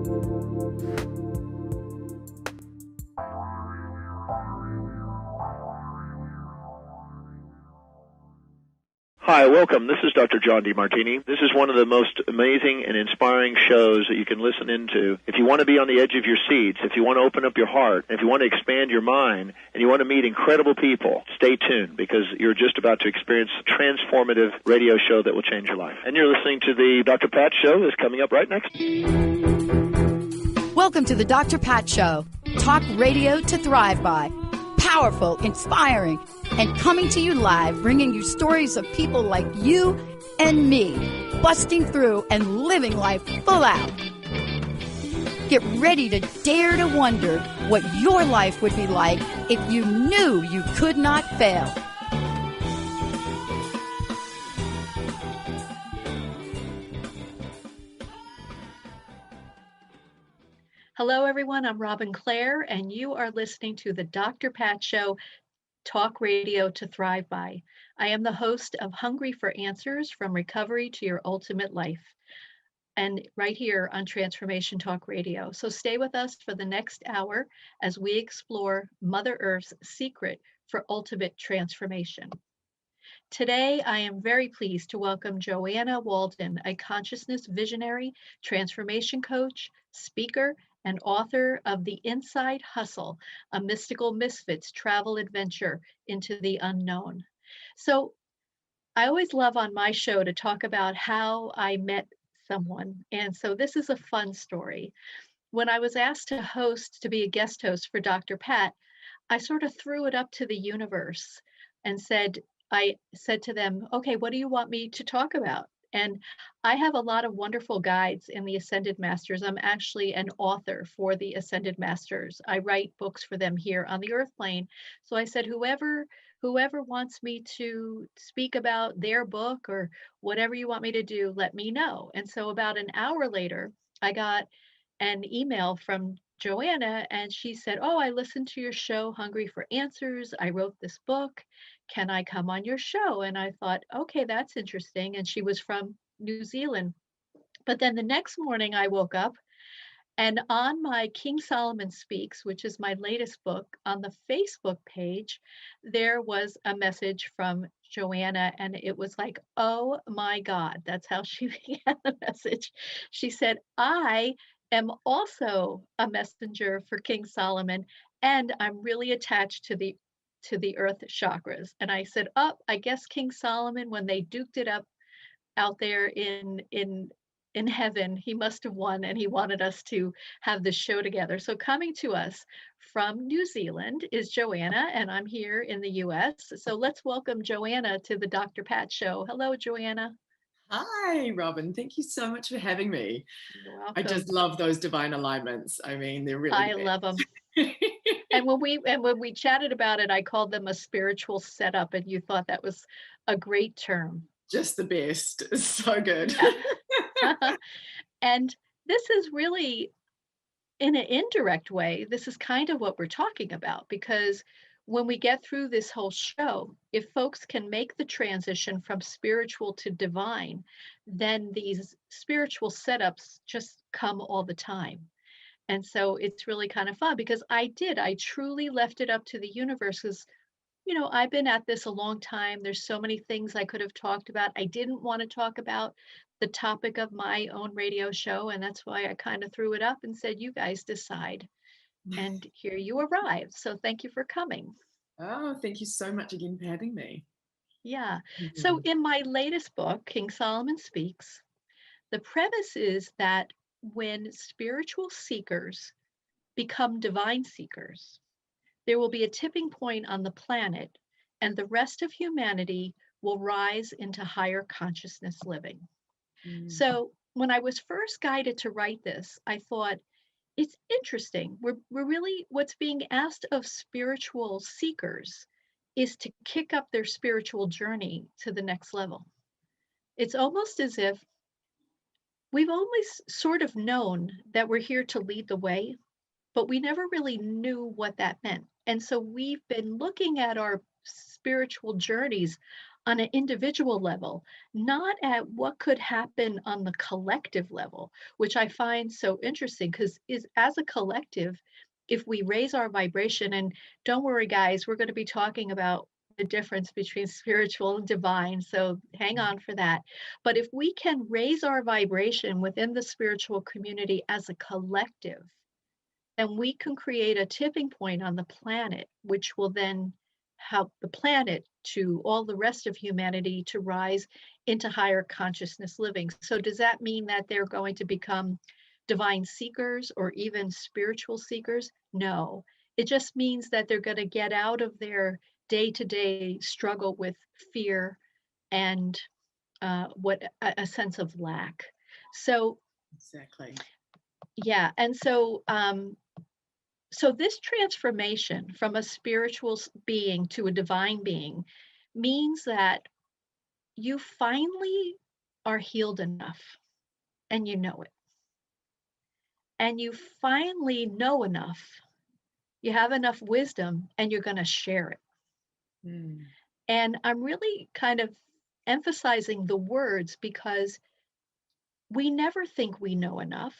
Hi, welcome. This is Dr. John DeMartini. This is one of the most amazing and inspiring shows that you can listen into. If you want to be on the edge of your seats, if you want to open up your heart, if you want to expand your mind, and you want to meet incredible people, stay tuned because you're just about to experience a transformative radio show that will change your life. And you're listening to the Dr. Pat Show that's coming up right next. Welcome to the Dr. Pat Show. Talk radio to thrive by. Powerful, inspiring, and coming to you live, bringing you stories of people like you and me, busting through and living life full out. Get ready to dare to wonder what your life would be like if you knew you could not fail. Hello, everyone. I'm Robin Clare, and you are listening to the Dr. Pat Show, Talk Radio to Thrive By. I am the host of Hungry for Answers, From Recovery to Your Ultimate Life, and right here on Transformation Talk Radio. So stay with us for the next hour as we explore Mother Earth's secret for ultimate transformation. Today, I am very pleased to welcome Joanna Walden, a consciousness visionary, transformation coach, speaker, and author of The Inside Hustle, a mystical misfits travel adventure into the unknown. So I always love on my show to talk about how I met someone. And so this is a fun story. When I was asked to be a guest host for Dr. Pat, I sort of threw it up to the universe and I said to them, okay, what do you want me to talk about? And I have a lot of wonderful guides in the Ascended Masters. I'm actually an author for the Ascended Masters. I write books for them here on the Earth plane. So I said, whoever wants me to speak about their book or whatever you want me to do, let me know. And so about an hour later, I got an email from Joanna, and she said, oh, I listened to your show, Hungry for Answers. I wrote this book. Can I come on your show? And I thought, okay, that's interesting. And she was from New Zealand. But then the next morning I woke up, and on my King Solomon Speaks, which is my latest book, on the Facebook page, there was a message from Joanna, and it was like, oh my God, that's how she began the message. She said, I am also a messenger for King Solomon, and I'm really attached to the earth chakras. And I said, I guess King Solomon, when they duked it up out there in heaven, he must have won, and he wanted us to have this show together. So coming to us from New Zealand is Joanna, and I'm here in the US. So let's welcome Joanna to the Dr. Pat Show. Hello, Joanna. Hi, Robin. Thank you so much for having me. You're welcome. I just love those divine alignments. I mean, they're really I love them. And when we chatted about it, I called them a spiritual setup, and you thought that was a great term. Just the best. It's so good. Yeah. And this is really, in an indirect way, this is kind of what we're talking about, because when we get through this whole show, if folks can make the transition from spiritual to divine, then these spiritual setups just come all the time. And so it's really kind of fun because I truly left it up to the universe because, I've been at this a long time. There's so many things I could have talked about. I didn't want to talk about the topic of my own radio show. And that's why I kind of threw it up and said, you guys decide. And here you arrived. So thank you for coming. Oh, thank you so much again for having me. Yeah. So in my latest book, King Solomon Speaks, the premise is that when spiritual seekers become divine seekers, there will be a tipping point on the planet, and the rest of humanity will rise into higher consciousness living. So when I was first guided to write this, I thought, it's interesting. We're really, what's being asked of spiritual seekers is to kick up their spiritual journey to the next level. It's almost as if we've always sort of known that we're here to lead the way, but we never really knew what that meant. And so we've been looking at our spiritual journeys on an individual level, not at what could happen on the collective level, which I find so interesting because is as a collective, if we raise our vibration, and don't worry, guys, we're going to be talking about the difference between spiritual and divine. So hang on for that. But if we can raise our vibration within the spiritual community as a collective, then we can create a tipping point on the planet, which will then help the planet to all the rest of humanity to rise into higher consciousness living. So does that mean that they're going to become divine seekers or even spiritual seekers? No, it just means that they're going to get out of their day-to-day struggle with fear and what a sense of lack. So Exactly. yeah, and so this transformation from a spiritual being to a divine being means that you finally are healed enough and you know it. And you finally know enough. You have enough wisdom and you're going to share it. Mm. And I'm really kind of emphasizing the words because we never think we know enough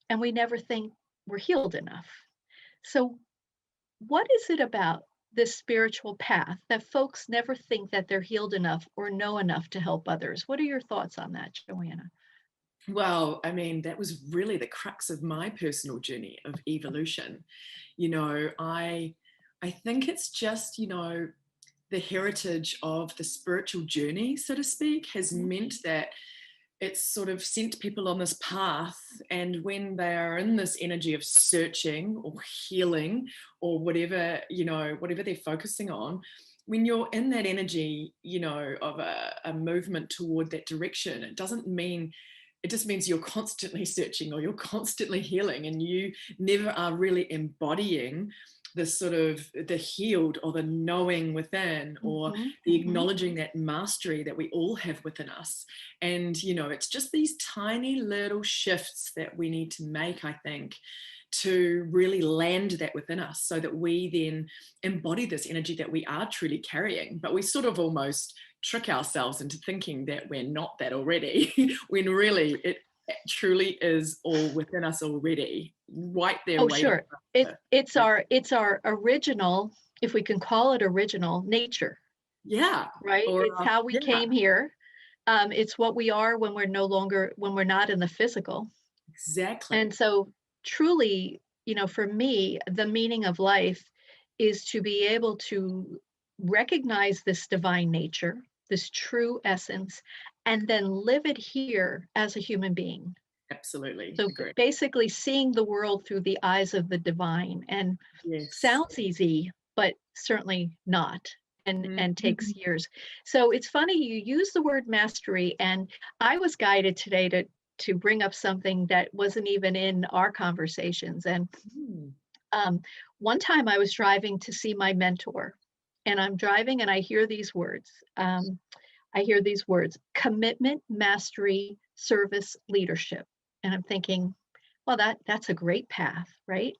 and we never think we're healed enough. So, what is it about this spiritual path that folks never think that they're healed enough or know enough to help others? What are your thoughts on that, Joanna? Well, I mean, that was really the crux of my personal journey of evolution. I think it's just, the heritage of the spiritual journey, so to speak, has meant that it's sort of sent people on this path. And when they are in this energy of searching or healing or whatever, whatever they're focusing on, when you're in that energy, of a movement toward that direction, it just means you're constantly searching or you're constantly healing, and you never are really embodying the sort of the healed or the knowing within, or the acknowledging that mastery that we all have within us. And it's just these tiny little shifts that we need to make, I think, to really land that within us, so that we then embody this energy that we are truly carrying. But we sort of almost trick ourselves into thinking that we're not that already, when really it truly is all within us already, right there. Oh, sure. It's our original, if we can call it original, nature. Yeah. Right. It's how we came here. It's what we are when we're not in the physical. Exactly. And so truly, for me, the meaning of life is to be able to recognize this divine nature, this true essence, and then live it here as a human being. Absolutely. So basically seeing the world through the eyes of the divine. And sounds easy, but certainly not, and takes years. So it's funny you use the word mastery, and I was guided today to bring up something that wasn't even in our conversations. And one time I was driving to see my mentor, and I'm driving and I hear these words. Commitment, mastery, service, leadership. And I'm thinking, well, that's a great path, right?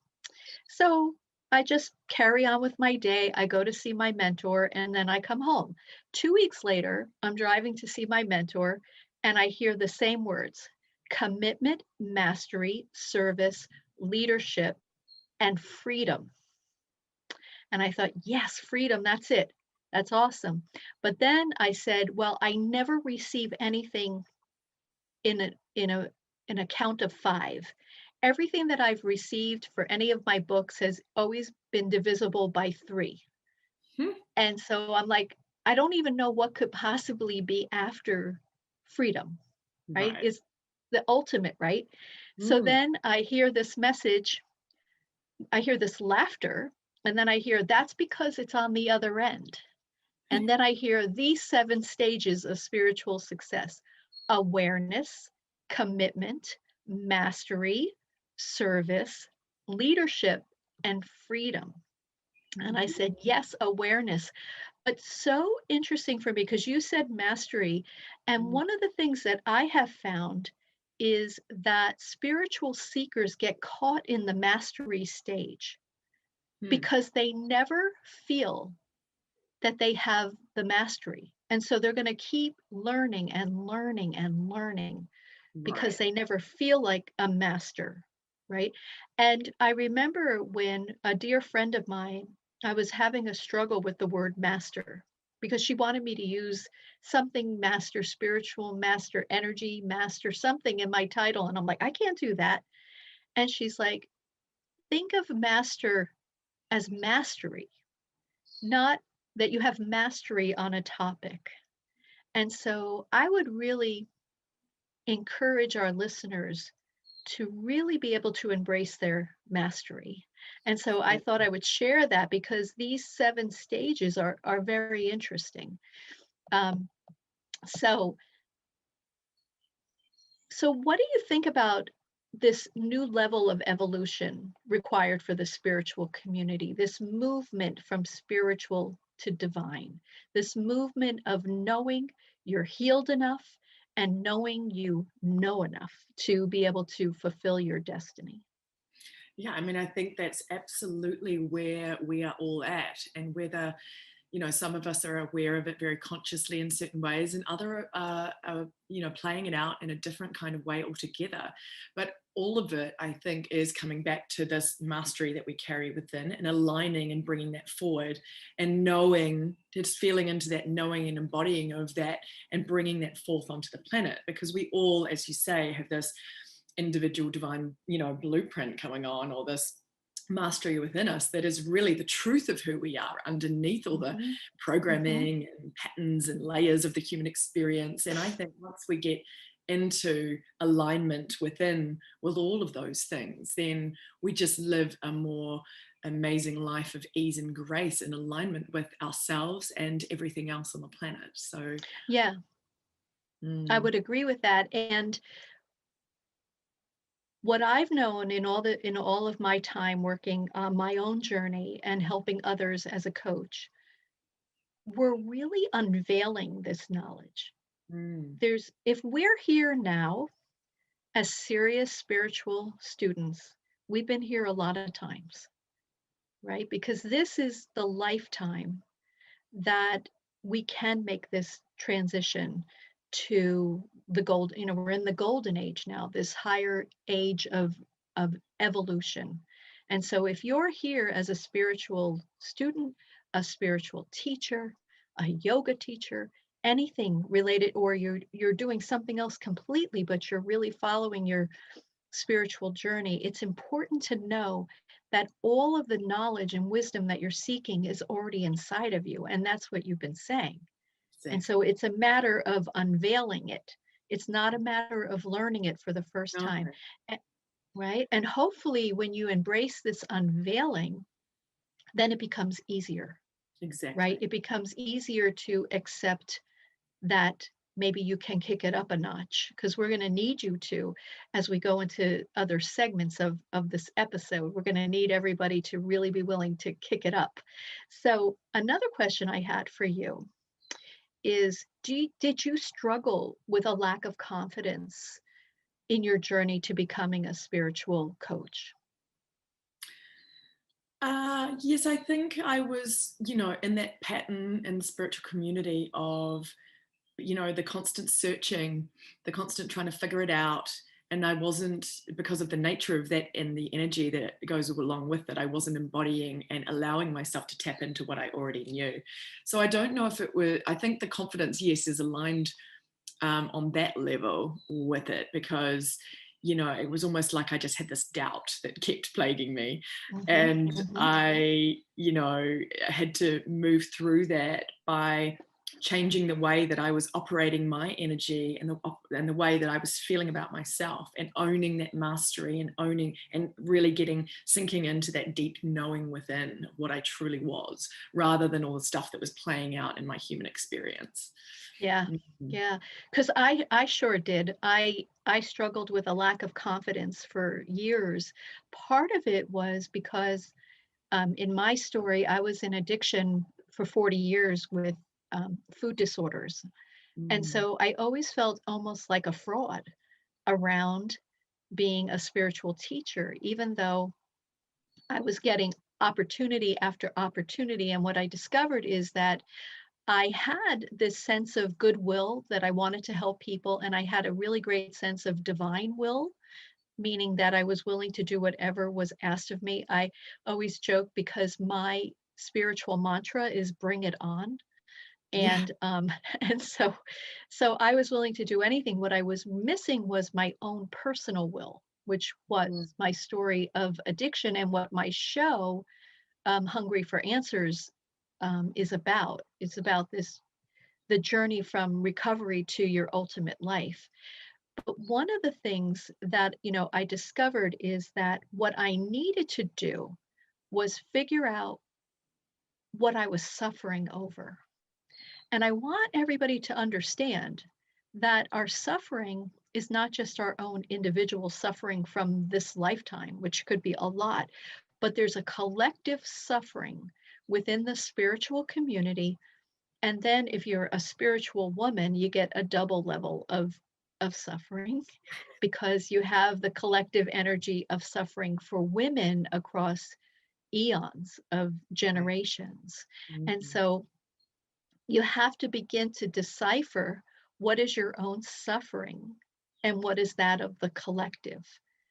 So I just carry on with my day. I go to see my mentor and then I come home. 2 weeks later, I'm driving to see my mentor and I hear the same words: commitment, mastery, service, leadership, and freedom. And I thought, yes, freedom, that's it. That's awesome. But then I said, well, I never receive anything in a count of 5. Everything that I've received for any of my books has always been divisible by 3. And so I'm like, I don't even know what could possibly be after freedom, right? Is the ultimate, right? So then I hear this message, I hear this laughter, and then I hear that's because it's on the other end. And then I hear these 7 stages of spiritual success: awareness, commitment, mastery, service, leadership, and freedom. And I said, yes, awareness. But so interesting for me because you said mastery. And one of the things that I have found is that spiritual seekers get caught in the mastery stage because they never feel that they have the mastery. And so they're going to keep learning and learning and learning because Right. they never feel like a master, right? And I remember when a dear friend of mine, I was having a struggle with the word master because she wanted me to use something master spiritual, master energy, master something in my title. And I'm like, I can't do that. And she's like, think of master as mastery, not that you have mastery on a topic. And so I would really encourage our listeners to really be able to embrace their mastery. And so I thought I would share that because these 7 stages are very interesting. Um, so, so what do you think about this new level of evolution required for the spiritual community, this movement from spiritual to divine, this movement of knowing you're healed enough and knowing you know enough to be able to fulfill your destiny? Yeah, I mean, I think that's absolutely where we are all at, and whether, some of us are aware of it very consciously in certain ways, and other are, playing it out in a different kind of way altogether. But all of it, I think, is coming back to this mastery that we carry within, and aligning and bringing that forward, and knowing, just feeling into that knowing and embodying of that, and bringing that forth onto the planet, because we all, as you say, have this individual divine, blueprint coming on, or this mastery within us that is really the truth of who we are underneath all the Mhm, mhm. programming and patterns and layers of the human experience. And I think once we get into alignment within with all of those things, then we just live a more amazing life of ease and grace in alignment with ourselves and everything else on the planet. So Yeah, I mm, would agree with that. And what I've known in all of my time working on my own journey and helping others as a coach, we're really unveiling this knowledge. mm, If we're here now as serious spiritual students, we've been here a lot of times, right? Because this is the lifetime that we can make this transition to the gold, we're in the golden age now, this higher age of evolution. And so if you're here as a spiritual student, a spiritual teacher, a yoga teacher, anything related, or you're doing something else completely, but you're really following your spiritual journey, it's important to know that all of the knowledge and wisdom that you're seeking is already inside of you. And that's what you've been saying. And so exactly. it's a matter of unveiling it. It's not a matter of learning it for the first time. Okay, A- Right. And hopefully, when you embrace this unveiling, then it becomes easier, right? exactly. It becomes easier to accept that maybe you can kick it up a notch because we're going to need you to as we go into other segments of this episode. We're going to need everybody to really be willing to kick it up. So another question I had for you is, did you struggle with a lack of confidence in your journey to becoming a spiritual coach? Yes, I think I was, in that pattern and spiritual community of, the constant searching, the constant trying to figure it out. And I wasn't, because of the nature of that and the energy that goes along with it, I wasn't embodying and allowing myself to tap into what I already knew. So I don't know if it were, I think the confidence, yes, is aligned on that level with it, because it was almost like I just had this doubt that kept plaguing me, Hmm. and Hmm. I had to move through that by changing the way that I was operating my energy, and the way that I was feeling about myself, and owning that mastery, and owning and really sinking into that deep knowing within what I truly was, rather than all the stuff that was playing out in my human experience. Yeah, Mhm. yeah. Because I sure did. I struggled with a lack of confidence for years. Part of it was because in my story, I was in addiction for 40 years with food disorders. And Mm. so I always felt almost like a fraud around being a spiritual teacher, even though I was getting opportunity after opportunity. And what I discovered is that I had this sense of goodwill that I wanted to help people, and I had a really great sense of divine will, meaning that I was willing to do whatever was asked of me. I always joke because my spiritual mantra is "Bring it on," Yeah. and and so I was willing to do anything. What I was missing was my own personal will, which was Mm. my story of addiction and what my show, Hungry for Answers, is about. It's about the journey from recovery to your ultimate life. But one of the things that, I discovered is that what I needed to do was figure out what I was suffering over. And I want everybody to understand that our suffering is not just our own individual suffering from this lifetime, which could be a lot, but there's a collective suffering within the spiritual community. And then if you're a spiritual woman, you get a double level of suffering because you have the collective energy of suffering for women across eons of generations. And Mhm. so you have to begin to decipher what is your own suffering and what is that of the collective.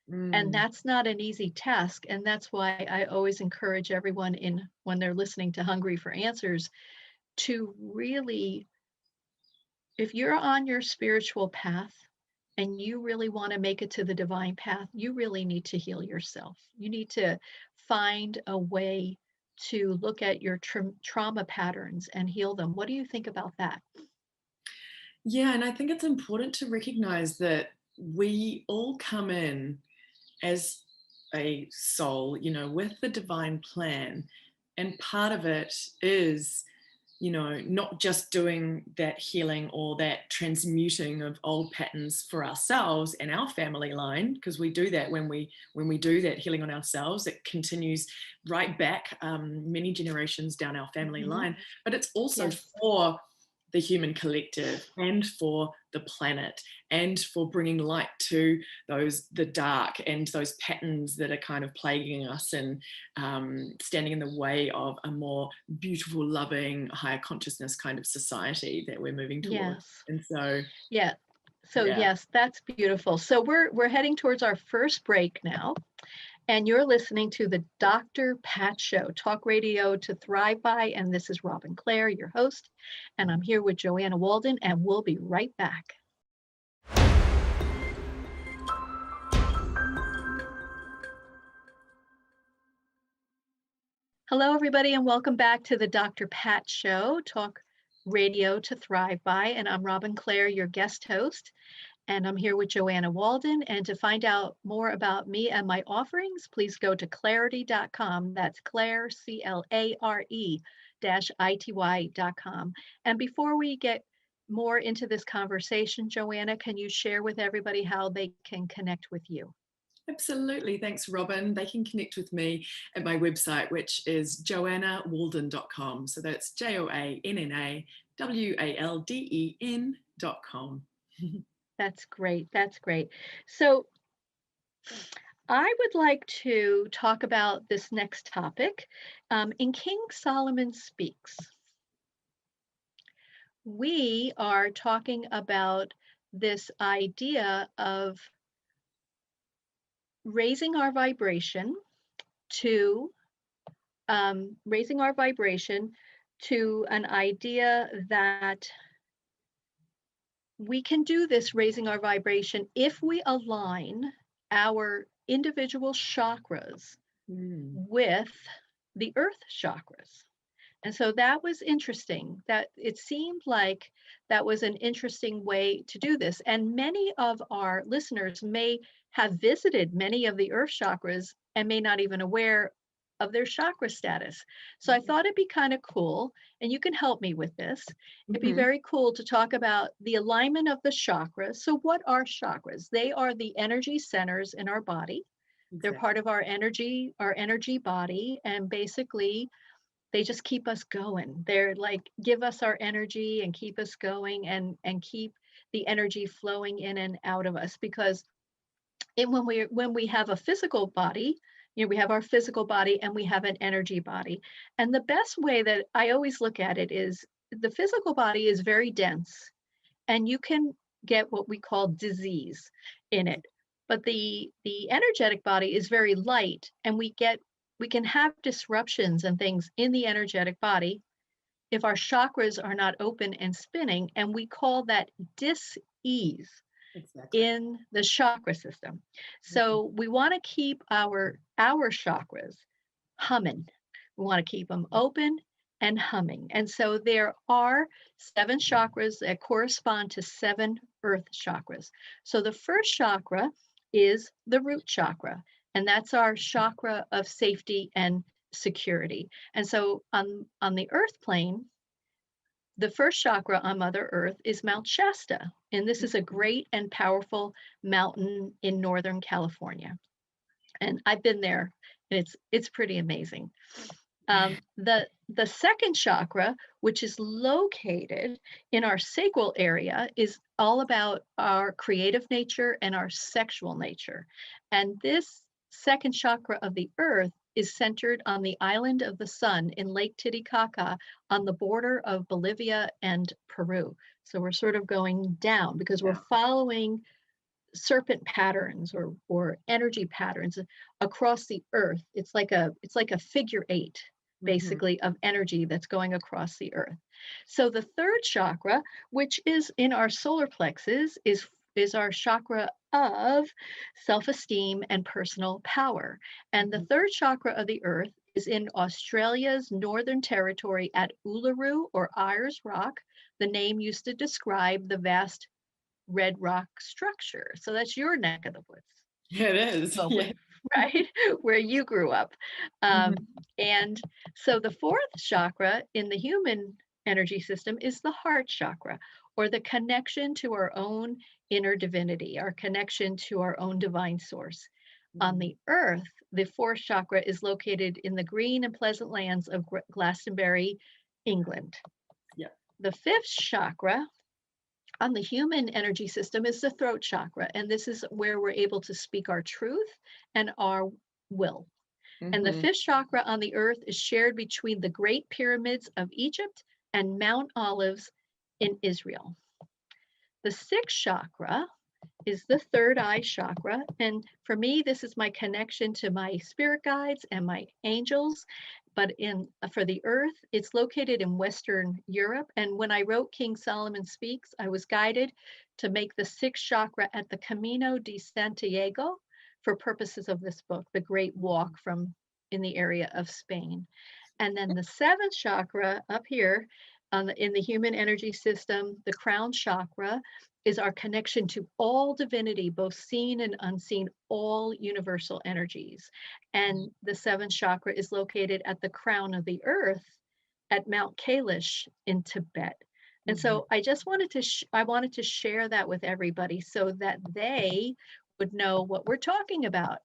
And Mm. that's not an easy task. And that's why I always encourage everyone in when they're listening to Hungry for Answers to really, if you're on your spiritual path and you really want to make it to the divine path, you really need to heal yourself. You need to find a way to look at your trauma patterns and heal them. What do you think about that? Yeah, and I think it's important to recognize that we all come in as a soul, with the divine plan. And part of it is, not just doing that healing or that transmuting of old patterns for ourselves and our family line, because we do that when we do that healing on ourselves, it continues right back many generations down our family Mhm. line. But it's also Yes. for the human collective and for the planet and for bringing light to the dark and those patterns that are kind of plaguing us and standing in the way of a more beautiful, loving, higher consciousness kind of society that we're moving towards. Yes. And so, Yeah. So yeah. yes, that's beautiful. So we're heading towards our first break now. And you're listening to the Dr. Pat Show, talk radio to thrive by. And this is Robin Clare, your host. And I'm here with Joanna Walden, and we'll be right back. Hello, everybody, and welcome back to the Dr. Pat Show, talk radio to thrive by. And I'm Robin Clare, your guest host. And I'm here with Joanna Walden. And to find out more about me and my offerings, please go to clarity.com. That's Clare, CLARE-ITY.com. And before we get more into this conversation, Joanna, can you share with everybody how they can connect with you? Absolutely. Thanks, Robin. They can connect with me at my website, which is joannawalden.com. So that's JoannaWalden.com. That's great. That's great. So I would like to talk about this next topic. In King Solomon Speaks, we are talking about this idea of raising our vibration to raising our vibration to an idea that we can do this, raising our vibration, if we align our individual chakras Mm. with the earth chakras. And so that was interesting, that it seemed like that was an interesting way to do this. And many of our listeners may have visited many of the earth chakras and may not even aware of their chakra status. So I thought it'd be kind of cool, and you can help me with this. It'd be Mhm. very cool to talk about the alignment of the chakras. So what are chakras? They are the energy centers in our body. They're Exactly. part of our energy body, and basically they just keep us going. They're like give us our energy and keep us going and keep the energy flowing in and out of us, because when we have a physical body, we have our physical body and we have an energy body. And the best way that I always look at it is the physical body is very dense, and you can get what we call disease in it. But the energetic body is very light, and we can have disruptions and things in the energetic body if our chakras are not open and spinning, and we call that dis-ease in the chakra system. So we want to keep our chakras humming. We want to keep them open and humming. And so there are 7 chakras that correspond to 7 earth chakras. So the first chakra is the root chakra, and that's our chakra of safety and security. And so on the earth plane, the first chakra on Mother Earth is Mount Shasta, and this is a great and powerful mountain in Northern California. And I've been there, and it's pretty amazing. The second chakra, which is located in our sacral area, is all about our creative nature and our sexual nature. And this second chakra of the earth is centered on the island of the sun in Lake Titicaca on the border of Bolivia and Peru. So we're sort of going down because we're following serpent patterns or energy patterns across the earth. It's like a figure 8 basically of energy that's going across the earth. So the third chakra, which is in our solar plexus, is our chakra of self-esteem and personal power. And the third chakra of the earth is in Australia's Northern Territory at Uluru or Ayers Rock. The name used to describe the vast red rock structure. So that's your neck of the woods. Yeah, it is. Yeah. Right? Where you grew up. And so the fourth chakra in the human energy system is the heart chakra, or the connection to our own inner divinity, our connection to our own divine source. On the earth, the fourth chakra is located in the green and pleasant lands of Glastonbury, England. Yeah. The fifth chakra on the human energy system is the throat chakra, and this is where we're able to speak our truth and our will. And the fifth chakra on the earth is shared between the Great Pyramids of Egypt and Mount Olives in Israel. The sixth chakra is the third eye chakra. And for me, this is my connection to my spirit guides and my angels. But for the earth, it's located in Western Europe. And when I wrote King Solomon Speaks, I was guided to make the sixth chakra at the Camino de Santiago for purposes of this book, the Great Walk in the area of Spain. And then the seventh chakra up here in the human energy system, the crown chakra, is our connection to all divinity, both seen and unseen, all universal energies. And the seventh chakra is located at the crown of the earth at Mount Kailash in Tibet. And so I just wanted to share that with everybody so that they would know what we're talking about.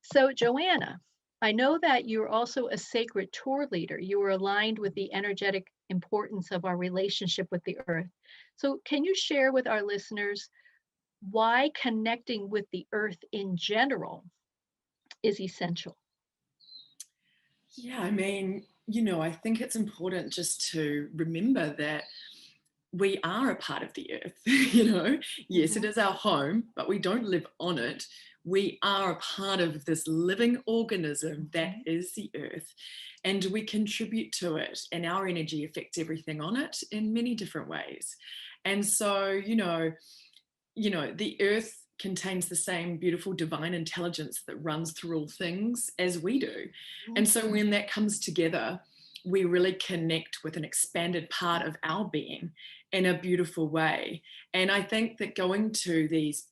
So Joanna, I know that you're also a sacred tour leader. You are aligned with the energetic importance of our relationship with the earth. So can you share with our listeners why connecting with the earth in general is essential? Yeah, I mean, I think it's important just to remember that we are a part of the earth, Yes, it is our home, but we don't live on it. We are a part of this living organism that is the earth, and we contribute to it, and our energy affects everything on it in many different ways. And so, the earth contains the same beautiful divine intelligence that runs through all things as we do. And so when that comes together, we really connect with an expanded part of our being in a beautiful way. And I think that going to these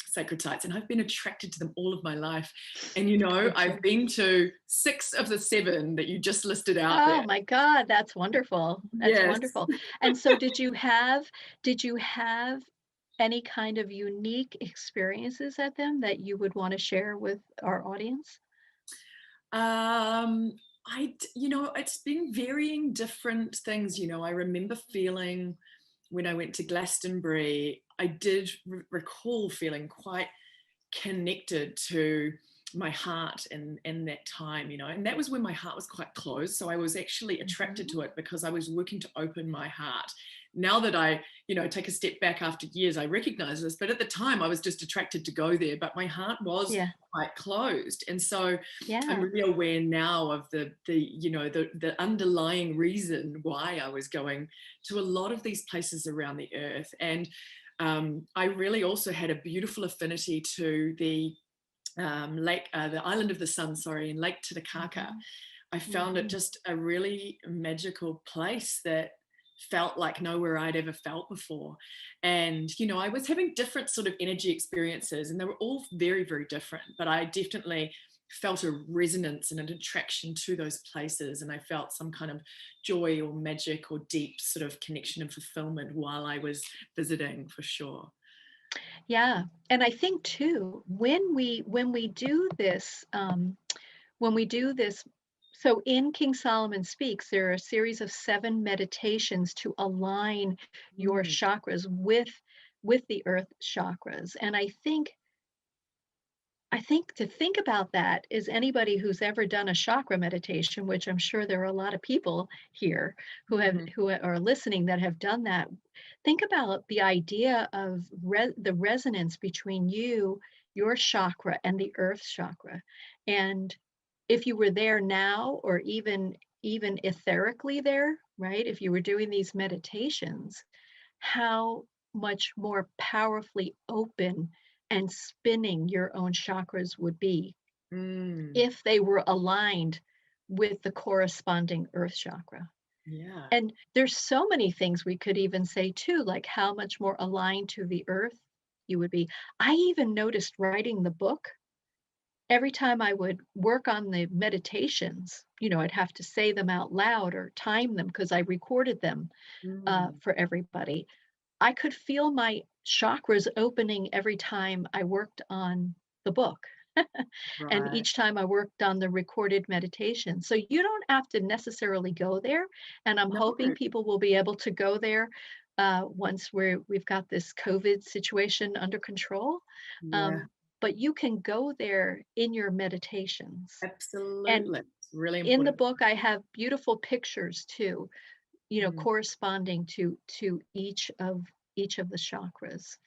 sacred sites, and I've been attracted to them all of my life, and I've been to 6 of the 7 that you just listed out there. Oh my God, that's wonderful. That's wonderful. And so did you have any kind of unique experiences at them that you would want to share with our audience? It's been varying different things. I remember feeling when I went to Glastonbury, I did recall feeling quite connected to my heart in that time, and that was when my heart was quite closed. So I was actually attracted to it because I was working to open my heart. Now that I, take a step back after years, I recognize this, but at the time I was just attracted to go there, but my heart was quite closed. And so I'm really aware now of the underlying reason why I was going to a lot of these places around the earth. And I really also had a beautiful affinity to the the island of the sun, in Lake Titicaca. I found it just a really magical place that felt like nowhere I'd ever felt before. And, I was having different sort of energy experiences, and they were all very, very different, but I definitely felt a resonance and an attraction to those places. And I felt some kind of joy or magic or deep sort of connection and fulfillment while I was visiting, for sure. Yeah. And I think too, when we do this, so in King Solomon Speaks, there are a series of 7 meditations to align your chakras with the earth chakras. And I think to think about that is anybody who's ever done a chakra meditation, which I'm sure there are a lot of people here who are listening that have done that. Think about the idea of the resonance between your chakra, and the earth chakra. And if you were there now, or even etherically there, right? If you were doing these meditations, how much more powerfully open and spinning your own chakras would be if they were aligned with the corresponding earth chakra. Yeah. And there's so many things we could even say too, like how much more aligned to the earth you would be. I even noticed writing the book, every time I would work on the meditations, I'd have to say them out loud or time them because I recorded them for everybody. I could feel my chakras opening every time I worked on the book. And Right. each time I worked on the recorded meditation. So you don't have to necessarily go there. And I'm hoping people will be able to go there once we've got this COVID situation under control. Yeah. But you can go there in your meditations. Absolutely. And it's really in the important. book, I have beautiful pictures too, corresponding to each of the chakras.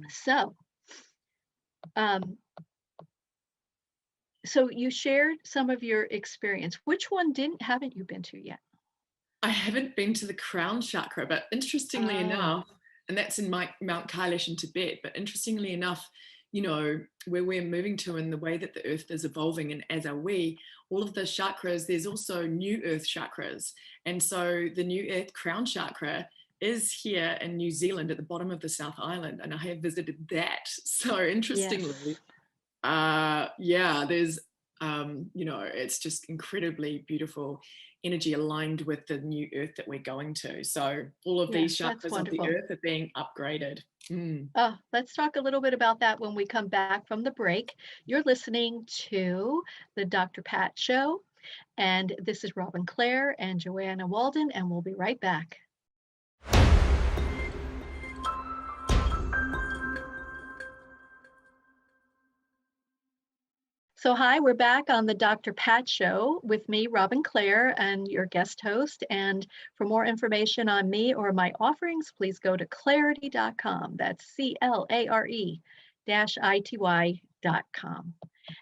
So, so you shared some of your experience. Which one haven't you been to yet? I haven't been to the crown chakra, but interestingly enough, and that's in Mount Kailash in Tibet, but interestingly enough, where we're moving to and the way that the earth is evolving, and as are we, all of the chakras, there's also new earth chakras. And so the new earth crown chakra is here in New Zealand at the bottom of the South Island, and I have visited that. So interestingly, there's it's just incredibly beautiful energy aligned with the new earth that we're going to. So all of these chakras of the earth are being upgraded. Let's talk a little bit about that when we come back from the break. You're listening to the Dr. Pat Show, and this is Robin Clare and Joanna Walden, and we'll be right back. So hi, we're back on the Dr. Pat Show with me, Robin Clare, and your guest host. And for more information on me or my offerings, please go to clarity.com. That's CLARE-ITY.com.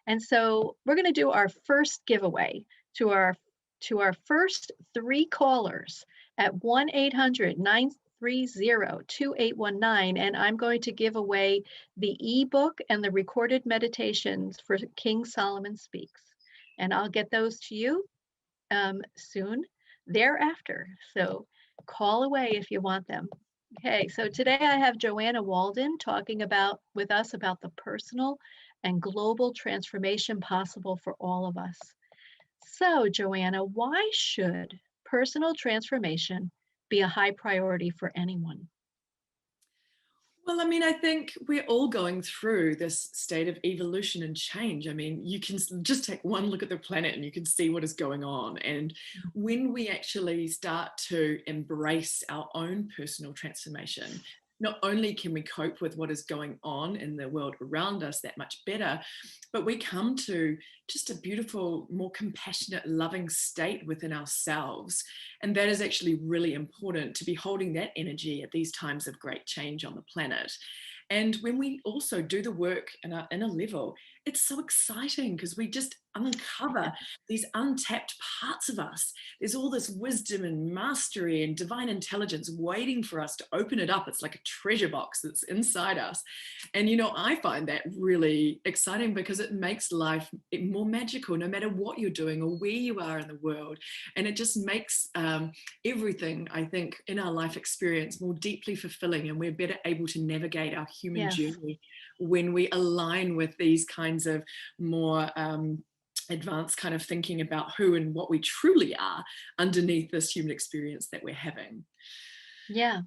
And so we're going to do our first giveaway to our first 3 callers at 1-800-930-2819, and I'm going to give away the ebook and the recorded meditations for King Solomon Speaks, and I'll get those to you soon thereafter. So call away if you want them. Okay, so today I have Joanna Walden talking with us about the personal and global transformation possible for all of us. So Joanna, why should personal transformation be a high priority for anyone? Well, I mean, I think we're all going through this state of evolution and change. I mean, you can just take one look at the planet and you can see what is going on. And when we actually start to embrace our own personal transformation, not only can we cope with what is going on in the world around us that much better, but we come to just a beautiful, more compassionate, loving state within ourselves. And that is actually really important, to be holding that energy at these times of great change on the planet. And when we also do the work in a level, it's so exciting because we just uncover these untapped parts of us. There's all this wisdom and mastery and divine intelligence waiting for us to open it up. It's like a treasure box that's inside us. And, you know, I find that really exciting because it makes life more magical, no matter what you're doing or where you are in the world. And it just makes everything, I think, in our life experience more deeply fulfilling, and we're better able to navigate our human journey when we align with these kinds of more advanced kind of thinking about who and what we truly are underneath this human experience that we're having. Yeah.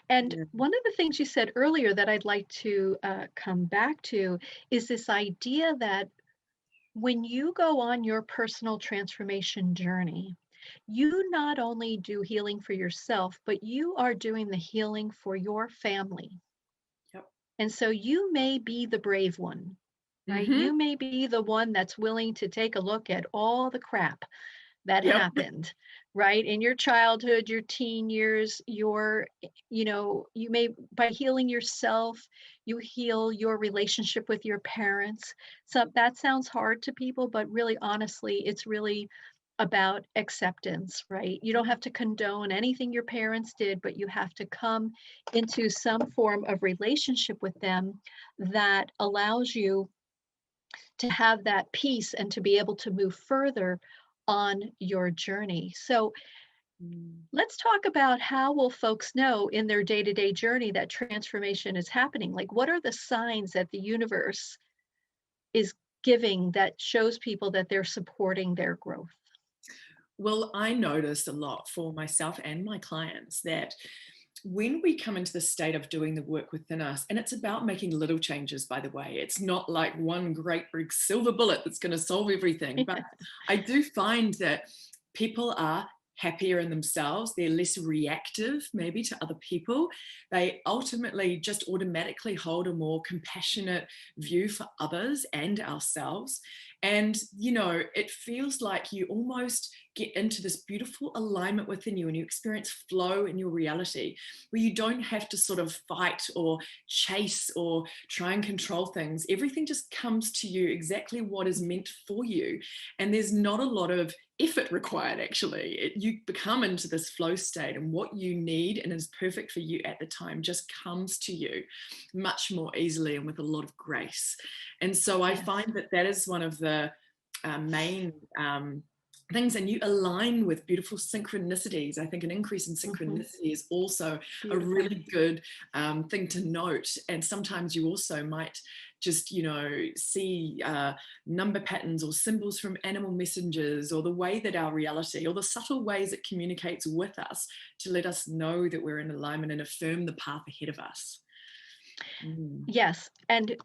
And one of the things you said earlier that I'd like to come back to is this idea that when you go on your personal transformation journey, you not only do healing for yourself, but you are doing the healing for your family. Yep. And so you may be the brave one, right? Mm-hmm. You may be the one that's willing to take a look at all the crap that happened, right? In your childhood, your teen years, you may, by healing yourself, you heal your relationship with your parents. So that sounds hard to people, but really, honestly, it's really about acceptance, right? You don't have to condone anything your parents did, but you have to come into some form of relationship with them that allows you to have that peace and to be able to move further on your journey. So let's talk about how will folks know in their day-to-day journey that transformation is happening? Like, what are the signs that the universe is giving that shows people that they're supporting their growth? Well, I notice a lot for myself and my clients that when we come into the state of doing the work within us, and it's about making little changes, by the way, it's not like one great big silver bullet that's going to solve everything. But I do find that people are happier in themselves. They're less reactive, maybe, to other people. They ultimately just automatically hold a more compassionate view for others and ourselves. And, you know, it feels like you almost get into this beautiful alignment within you and you experience flow in your reality where you don't have to sort of fight or chase or try and control things. Everything just comes to you exactly what is meant for you. And there's not a lot of effort required, actually. You become into this flow state, and what you need and is perfect for you at the time just comes to you much more easily and with a lot of grace. And so I find that that is one of the main things, and you align with beautiful synchronicities. I think an increase in synchronicity is also a really good thing to note. And sometimes you also might just, you know, see number patterns or symbols from animal messengers, or the way that our reality, or the subtle ways it communicates with us to let us know that we're in alignment and affirm the path ahead of us. Yes. And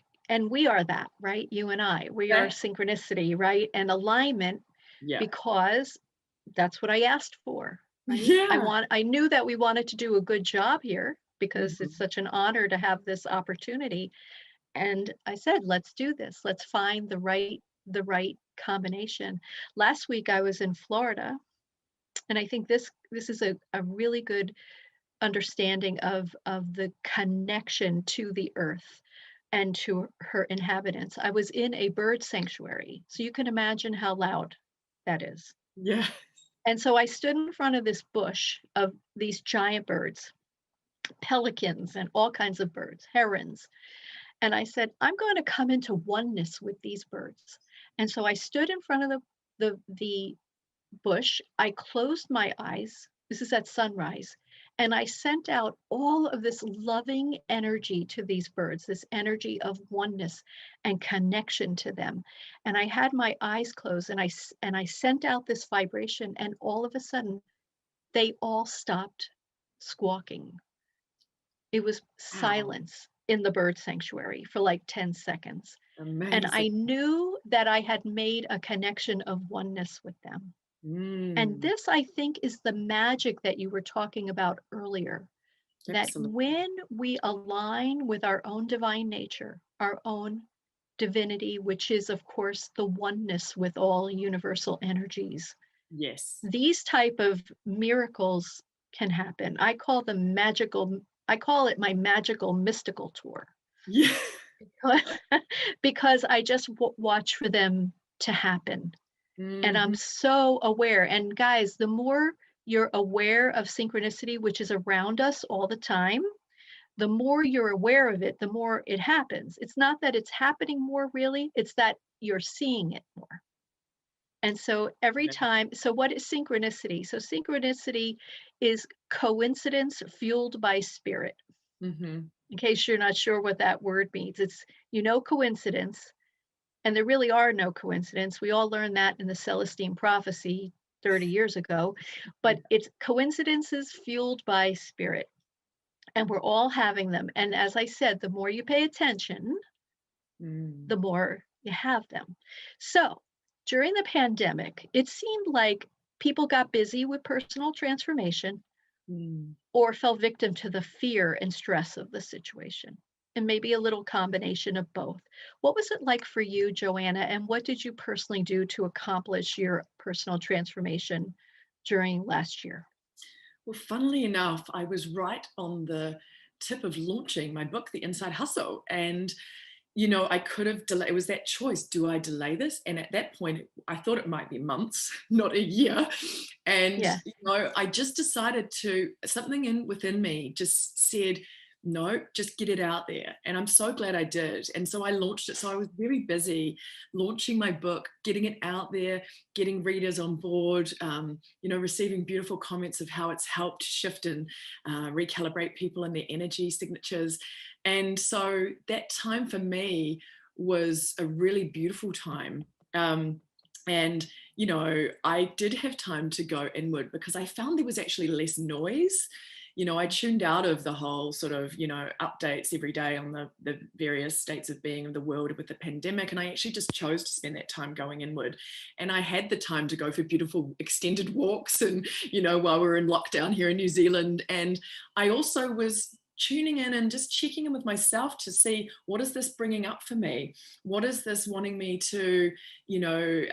we are that, right? You and I, we are synchronicity, right? And alignment, because that's what I asked for, right? I knew that we wanted to do a good job here because it's such an honor to have this opportunity. And I said, let's do this. Let's find the right combination. Last week I was in Florida, and I think this is a really good understanding of the connection to the earth and to her inhabitants. I was in a bird sanctuary, so you can imagine how loud that is. Yeah. And so I stood in front of this bush of these giant birds, pelicans and all kinds of birds, herons. And I said, I'm going to come into oneness with these birds. And so I stood in front of the bush. I closed my eyes. This is at sunrise. And I sent out all of this loving energy to these birds, this energy of oneness and connection to them. And I had my eyes closed, and I sent out this vibration, and all of a sudden they all stopped squawking. It was silence in the bird sanctuary for like 10 seconds. Amazing. And I knew that I had made a connection of oneness with them. And this, I think, is the magic that you were talking about earlier. that Absolutely. when we align with our own divine nature, our own divinity, which is, of course, the oneness with all universal energies, Yes. these type of miracles can happen. I call it my magical mystical tour. Yeah. Because I just watch for them to happen. And I'm Mhm. so aware. And guys, the more you're aware of synchronicity, which is around us all the time, the more you're aware of it, the more it happens. It's not that it's happening more, really, it's that you're seeing it more. And so every Yeah. time, so what is synchronicity? So synchronicity is coincidence fueled by spirit. Mhm. In case you're not sure what that word means, it's, coincidence. And there really are no coincidence. We all learned that in the Celestine prophecy 30 years ago. But it's coincidences fueled by spirit. And we're all having them. And as I said, the more you pay attention, Mm. the more you have them. So during the pandemic, it seemed like people got busy with personal transformation Mm. or fell victim to the fear and stress of the situation, and maybe a little combination of both. What was it like for you, Joanna, and what did you personally do to accomplish your personal transformation during last year? Well, funnily enough, I was right on the tip of launching my book, The Inside Hustle. And, I could have delayed. It was that choice. Do I delay this? And at that point, I thought it might be months, not a year. And, Yeah. I just decided something within me just said, no, just get it out there. And I'm so glad I did. And so I launched it. So I was very busy launching my book, getting it out there, getting readers on board, receiving beautiful comments of how it's helped shift and recalibrate people and their energy signatures. And so that time for me was a really beautiful time. And I did have time to go inward because I found there was actually less noise. I tuned out of the whole sort of, updates every day on the various states of being of the world with the pandemic. And I actually just chose to spend that time going inward. And I had the time to go for beautiful extended walks and, while we were in lockdown here in New Zealand. And I also was tuning in and just checking in with myself to see, what is this bringing up for me? What is this wanting me to,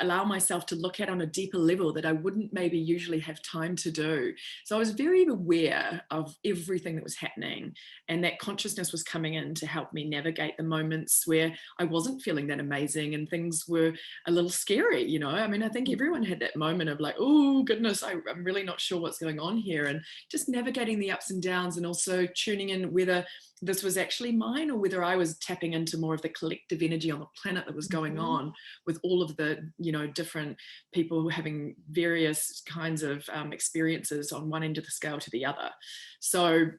allow myself to look at on a deeper level that I wouldn't maybe usually have time to do? So I was very aware of everything that was happening, and that consciousness was coming in to help me navigate the moments where I wasn't feeling that amazing and things were a little scary. I mean, I think everyone had that moment of like, oh goodness, I'm really not sure what's going on here, and just navigating the ups and downs, and also tuning in whether this was actually mine or whether I was tapping into more of the collective energy on the planet that was going on with all of the, different people having various kinds of experiences on one end of the scale to the other. So,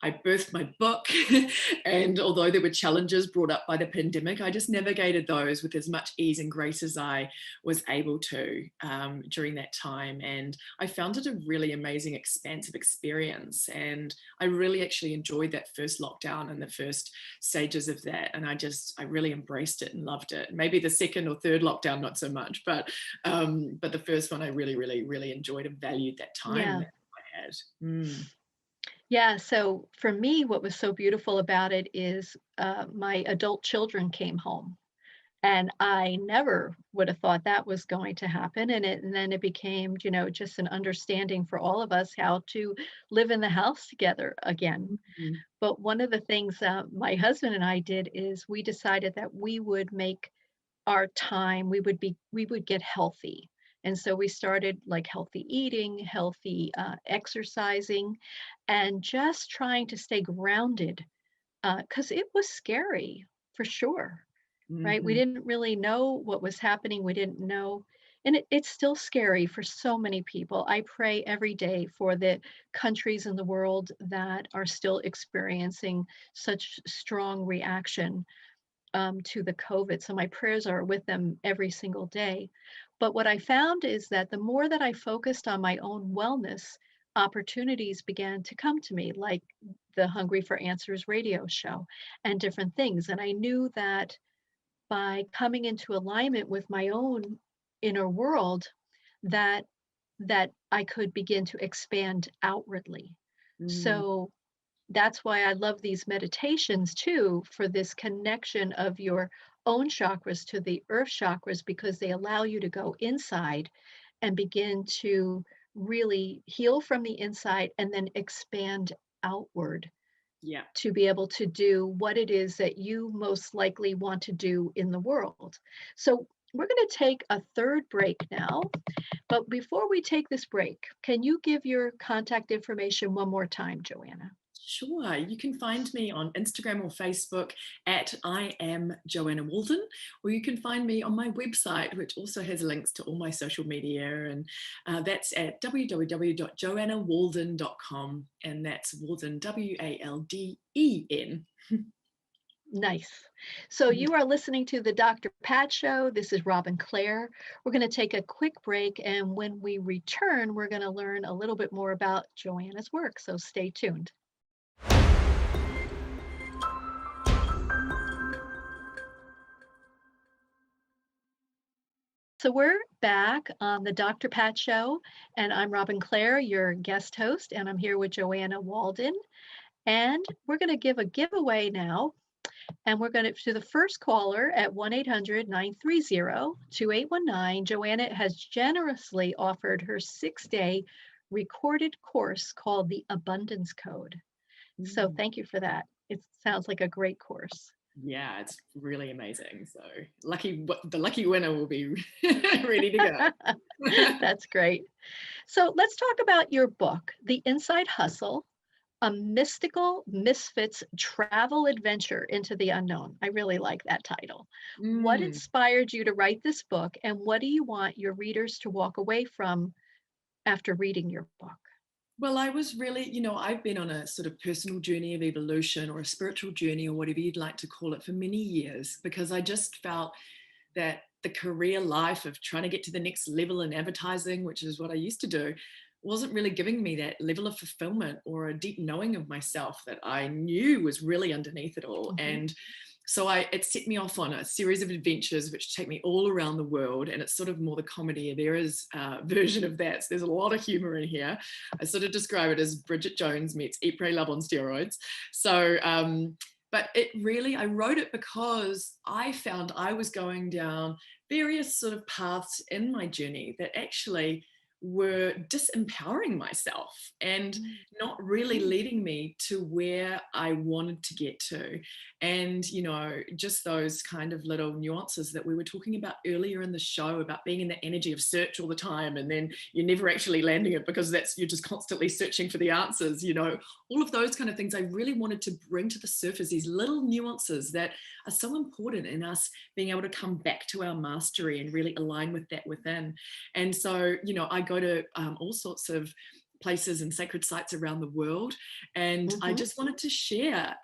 I birthed my book, and although there were challenges brought up by the pandemic, I just navigated those with as much ease and grace as I was able to during that time. And I found it a really amazing, expansive experience. And I really actually enjoyed that first lockdown and the first stages of that. And I really embraced it and loved it. Maybe the second or third lockdown, not so much, but the first one, I really, really, really enjoyed and valued that time Yeah. that I had. Mm. Yeah. So for me, what was so beautiful about it is my adult children came home. And I never would have thought that was going to happen. And then it became, just an understanding for all of us how to live in the house together again. Mm. But one of the things my husband and I did is we decided that we would make our time, we would get healthy. And so we started like healthy eating, healthy exercising, and just trying to stay grounded because it was scary for sure, right? We Mhm. didn't really know what was happening. We didn't know. And it's still scary for so many people. I pray every day for the countries in the world that are still experiencing such strong reaction to the COVID. So my prayers are with them every single day. But what I found is that the more that I focused on my own wellness, opportunities began to come to me, like the Hungry for Answers radio show and different things. And I knew that by coming into alignment with my own inner world, that I could begin to expand outwardly. So that's why I love these meditations too, for this connection of your own chakras to the earth chakras, because they allow you to go inside and begin to really heal from the inside and then expand outward Yeah. to be able to do what it is that you most likely want to do in the world. So we're going to take a third break now. But before we take this break, can you give your contact information one more time, Joanna? Sure. You can find me on Instagram or Facebook at I am Joanna Walden, or you can find me on my website, which also has links to all my social media. And that's at www.joannawalden.com. And that's Walden, Walden. Nice. So you are listening to the Dr. Pat Show. This is Robin Clare. We're going to take a quick break. And when we return, we're going to learn a little bit more about Joanna's work. So stay tuned. So we're back on the Dr. Pat Show, and I'm Robin Clare, your guest host, and I'm here with Joanna Walden. And we're going to give a giveaway now, and we're going to the first caller at 1-800-930-2819. Joanna has generously offered her 6-day recorded course called the Abundance Code. So thank you for that. It sounds like a great course. Yeah, it's really amazing. So the lucky winner will be ready to go. That's great. So let's talk about your book, The Inside Hustle, a mystical misfits travel adventure into the unknown. I really like that title. What inspired you to write this book, and what do you want your readers to walk away from after reading your book? Well, I was really, I've been on a sort of personal journey of evolution, or a spiritual journey, or whatever you'd like to call it, for many years, because I just felt that the career life of trying to get to the next level in advertising, which is what I used to do, wasn't really giving me that level of fulfillment or a deep knowing of myself that I knew was really underneath it all. And so it set me off on a series of adventures which take me all around the world, and it's sort of more the comedy there is version of that. So there's a lot of humor in here. I sort of describe it as Bridget Jones meets Eat, Pray, Love on steroids. So but I wrote it because I found I was going down various sort of paths in my journey that actually were disempowering myself and not really leading me to where I wanted to get to. And, just those kind of little nuances that we were talking about earlier in the show about being in the energy of search all the time, and then you're never actually landing it because you're just constantly searching for the answers, all of those kind of things I really wanted to bring to the surface, these little nuances that are so important in us being able to come back to our mastery and really align with that within. And so, I go to all sorts of places and sacred sites around the world, and I just wanted to share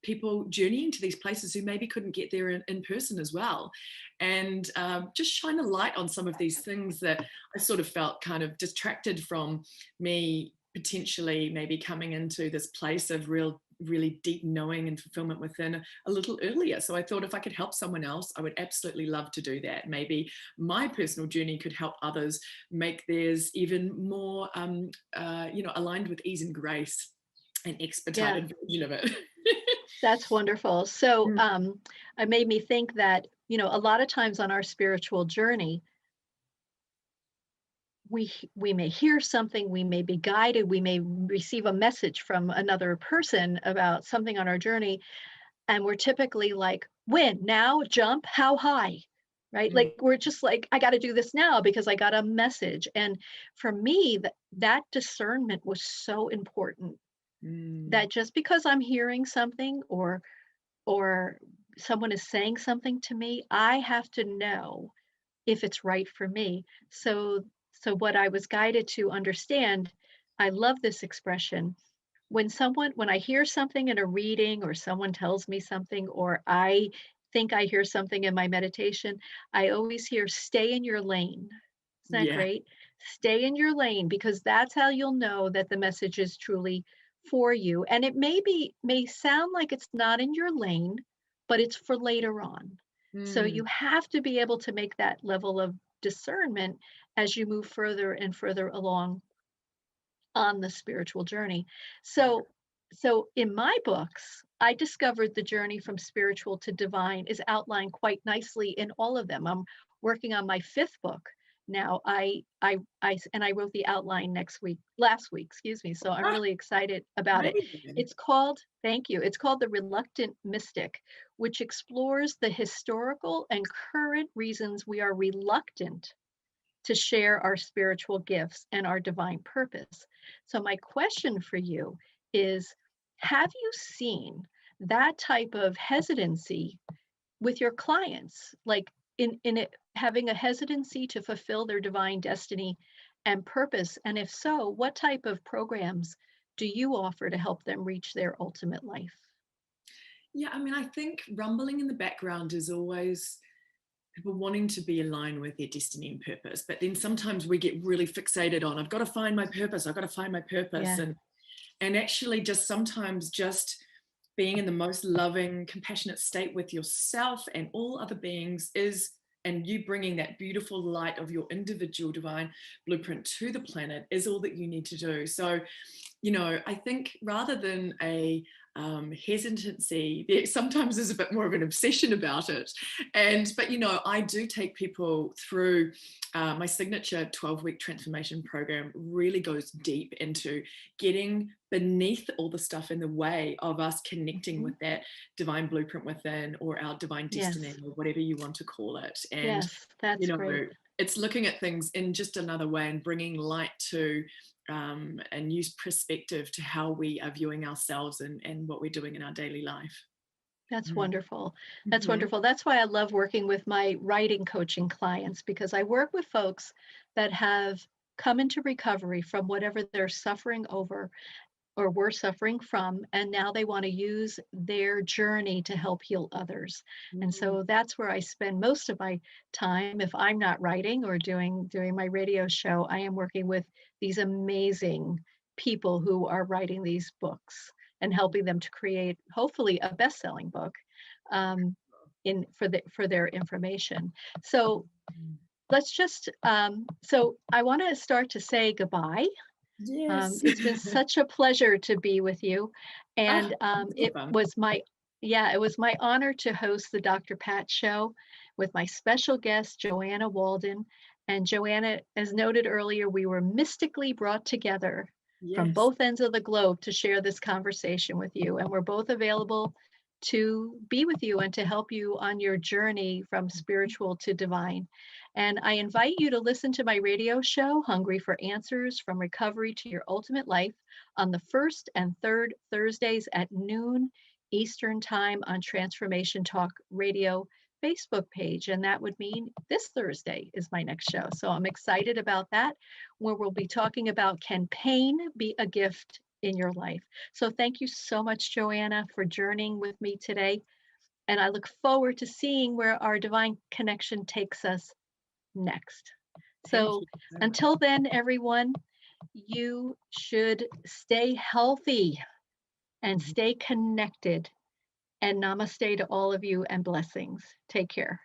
people journeying to these places who maybe couldn't get there in person as well, and just shine a light on some of these things that I sort of felt kind of distracted from me potentially maybe coming into this place of really deep knowing and fulfillment within a little earlier. So I thought if I could help someone else, I would absolutely love to do that. Maybe my personal journey could help others make theirs even more, aligned with ease and grace, an expedited version of it. That's wonderful. So it made me think that, a lot of times on our spiritual journey, we may hear something, we may be guided, we may receive a message from another person about something on our journey, and we're typically like, when, now, jump, how high, right? Like we're just like, I got to do this now because I got a message. And for me, that discernment was so important, that just because I'm hearing something or someone is saying something to me, I have to know if it's right for me. So what I was guided to understand, I love this expression. When I hear something in a reading, or someone tells me something, or I think I hear something in my meditation, I always hear, stay in your lane. Isn't that great? Stay in your lane, because that's how you'll know that the message is truly for you. And it may sound like it's not in your lane, but it's for later on. So you have to be able to make that level of discernment as you move further and further along on the spiritual journey. So in my books, I discovered the journey from spiritual to divine is outlined quite nicely in all of them. I'm working on my 5th book now. I wrote the outline last week, excuse me. So I'm really excited about it. Amazing. It's called, thank you. It's called The Reluctant Mystic, which explores the historical and current reasons we are reluctant to share our spiritual gifts and our divine purpose. So my question for you is, have you seen that type of hesitancy with your clients, like in it having a hesitancy to fulfill their divine destiny and purpose? And if so, what type of programs do you offer to help them reach their ultimate life? Yeah, I mean, I think rumbling in the background is always people wanting to be aligned with their destiny and purpose. But then sometimes we get really fixated on, I've got to find my purpose. I've got to find my purpose. Yeah. And actually just sometimes just being in the most loving, compassionate state with yourself and all other beings is, and you bringing that beautiful light of your individual divine blueprint to the planet is all that you need to do. So, you know, I think rather than a hesitancy, there sometimes is a bit more of an obsession about it. But you know, I do take people through my signature 12-week transformation program. Really goes deep into getting beneath all the stuff in the way of us connecting with that divine blueprint within, or our divine destiny, Yes. or whatever you want to call it. And Yes, that's you know, great. it's looking at things in just another way and bringing light to a new perspective to how we are viewing ourselves and what we're doing in our daily life. That's Mm. wonderful. That's Mhm. wonderful. That's why I love working with my writing coaching clients, because I work with folks that have come into recovery from whatever they're suffering over or were suffering from, and now they want to use their journey to help heal others. And Mm. so that's where I spend most of my time. If I'm not writing or doing my radio show, I am working with these amazing people who are writing these books and helping them to create hopefully a best-selling book for their information. So let's just so I want to start to say goodbye. Yes. It's been such a pleasure to be with you. Ah, And it's so fun. it was my honor to host the Dr. Pat Show with my special guest, Joanna Walden. And Joanna, as noted earlier, we were mystically brought together from Yes. both ends of the globe to share this conversation with you. And we're both available to be with you and to help you on your journey from spiritual to divine. And I invite you to listen to my radio show, Hungry for Answers, From Recovery to Your Ultimate Life, on the first and third Thursdays at noon Eastern Time on Transformation Talk Radio Facebook page. And that would mean this Thursday is my next show. So I'm excited about that, where we'll be talking about, can pain be a gift in your life? So thank you so much, Joanna, for journeying with me today. And I look forward to seeing where our divine connection takes us next. Thank So you so much. until then, everyone, you should stay healthy and stay connected. And namaste to all of you and blessings. Take care.